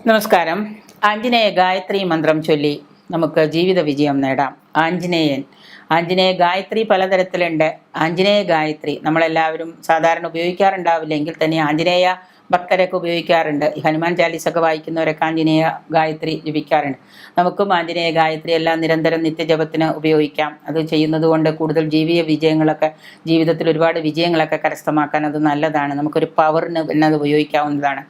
നമസ്കാരം. ആഞ്ജനേയ ഗായത്രി മന്ത്രം ചൊല്ലി നമുക്ക് ജീവിത വിജയം നേടാം. ആഞ്ജനേയ ഗായത്രി പലതരത്തിലുണ്ട്. ആഞ്ജനേയ ഗായത്രി നമ്മളെല്ലാവരും സാധാരണ ഉപയോഗിക്കാറുണ്ടാവില്ല, എങ്കിൽ തന്നെ ആഞ്ജനേയ ഭക്തരൊക്കെ ഉപയോഗിക്കാറുണ്ട്. ഈ ഹനുമാൻ ചാലീസൊക്കെ വായിക്കുന്നവരൊക്കെ ആഞ്ജനേയ ഗായത്രി ജപിക്കാറുണ്ട്. നമുക്കും ആഞ്ജനേയ ഗായത്രി എല്ലാം നിരന്തരം നിത്യജപത്തിന് ഉപയോഗിക്കാം. അത് ചെയ്യുന്നത് കൊണ്ട് കൂടുതൽ വിജയങ്ങളൊക്കെ ജീവിതത്തിൽ ഒരുപാട് വിജയങ്ങളൊക്കെ കരസ്ഥമാക്കാൻ അത് നല്ലതാണ്. നമുക്കൊരു പവറിന് പിന്നെ അത് ഉപയോഗിക്കാവുന്നതാണ്.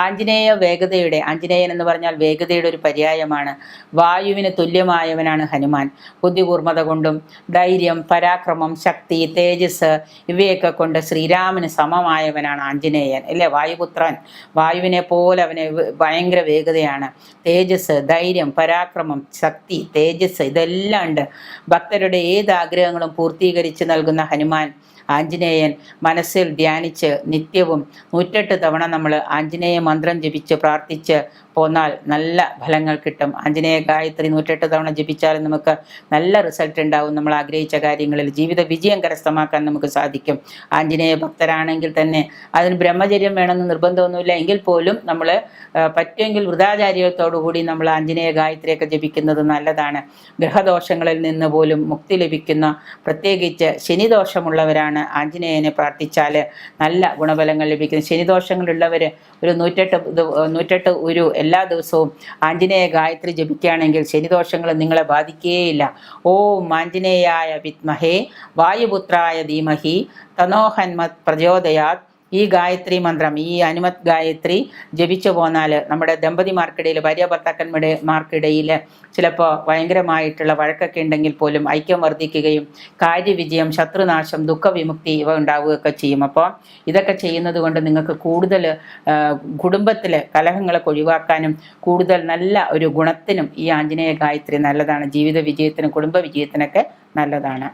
ആഞ്ജനേയൻ എന്ന് പറഞ്ഞാൽ വേഗതയുടെ ഒരു പര്യായമാണ്. വായുവിന് തുല്യമായവനാണ് ഹനുമാൻ. ബുദ്ധികൂർമ്മത കൊണ്ടും ധൈര്യം, പരാക്രമം, ശക്തി, തേജസ് ഇവയൊക്കെ കൊണ്ട് ശ്രീരാമന് സമമായവനാണ് ആഞ്ജനേയൻ, അല്ലേ? വായുവിനെ പോലെ അവന് ഭയങ്കര വേഗതയാണ്. തേജസ്, ധൈര്യം, പരാക്രമം, ശക്തി, തേജസ് ഇതെല്ലാം ഉണ്ട്. ഭക്തരുടെ ഏത് ആഗ്രഹങ്ങളും പൂർത്തീകരിച്ച് നൽകുന്ന ഹനുമാൻ ആഞ്ജനേയൻ മനസ്സിൽ ധ്യാനിച്ച് നിത്യവും 108 തവണ നമ്മൾ ആഞ്ജനേയ മന്ത്രം ജപിച്ച് പ്രാർത്ഥിച്ച് പോന്നാൽ നല്ല ഫലങ്ങൾ കിട്ടും. ആഞ്ജനേയ ഗായത്രി 108 തവണ ജപിച്ചാലും നമുക്ക് നല്ല റിസൾട്ട് ഉണ്ടാവും. നമ്മൾ ആഗ്രഹിച്ച കാര്യങ്ങളിൽ ജീവിത വിജയം കരസ്ഥമാക്കാൻ നമുക്ക് സാധിക്കും. ആഞ്ജനേയ ഭക്തരാണെങ്കിൽ തന്നെ അതിന് ബ്രഹ്മചര്യം വേണമെന്ന് നിർബന്ധമൊന്നുമില്ല. എങ്കിൽ പോലും നമ്മൾ പറ്റുമെങ്കിൽ വൃതാചാര്യത്തോടുകൂടി നമ്മൾ ആഞ്ജനേയ ഗായത്രിയൊക്കെ ജപിക്കുന്നത് നല്ലതാണ്. ഗ്രഹദോഷങ്ങളിൽ നിന്ന് പോലും മുക്തി ലഭിക്കുന്ന, പ്രത്യേകിച്ച് ശനിദോഷമുള്ളവരാണ് ആഞ്ജനേയനെ പ്രാർത്ഥിച്ചാൽ നല്ല ഗുണഫലങ്ങൾ ലഭിക്കുന്നത്. ശനിദോഷങ്ങളുള്ളവർ ഒരു 108 ഒരു എല്ലാ ദിവസവും ആഞ്ജനേയ ഗായത്രി ജപിക്കുകയാണെങ്കിൽ ശനിദോഷങ്ങൾ നിങ്ങളെ ബാധിക്കുകയില്ല. ഓം ആഞ്ജനേയായ വിദ്മഹേ വായുപുത്രായ ധീമഹി തനോഹന്മത് പ്രചോദയാത്. ഈ ഗായത്രി മന്ത്രം, ഈ ഹനുമത് ഗായത്രി ജപിച്ചു പോന്നാൽ നമ്മുടെ ദമ്പതിമാർക്കിടയിൽ, ഭാര്യ ഭർത്താക്കന്മാർക്കിടയിൽ ചിലപ്പോൾ ഭയങ്കരമായിട്ടുള്ള വഴക്കൊക്കെ ഉണ്ടെങ്കിൽ പോലും ഐക്യം വർദ്ധിക്കുകയും കാര്യവിജയം, ശത്രുനാശം, ദുഃഖവിമുക്തി ഇവ ഉണ്ടാവുകയൊക്കെ ചെയ്യും. അപ്പോൾ ഇതൊക്കെ ചെയ്യുന്നത് കൊണ്ട് നിങ്ങൾക്ക് കൂടുതൽ കുടുംബത്തിലെ കലഹങ്ങളൊക്കെ ഒഴിവാക്കാനും കൂടുതൽ നല്ല ഒരു ഗുണത്തിനും ഈ ആഞ്ജനേയ ഗായത്രി നല്ലതാണ്. ജീവിത വിജയത്തിനും കുടുംബ വിജയത്തിനൊക്കെ നല്ലതാണ്.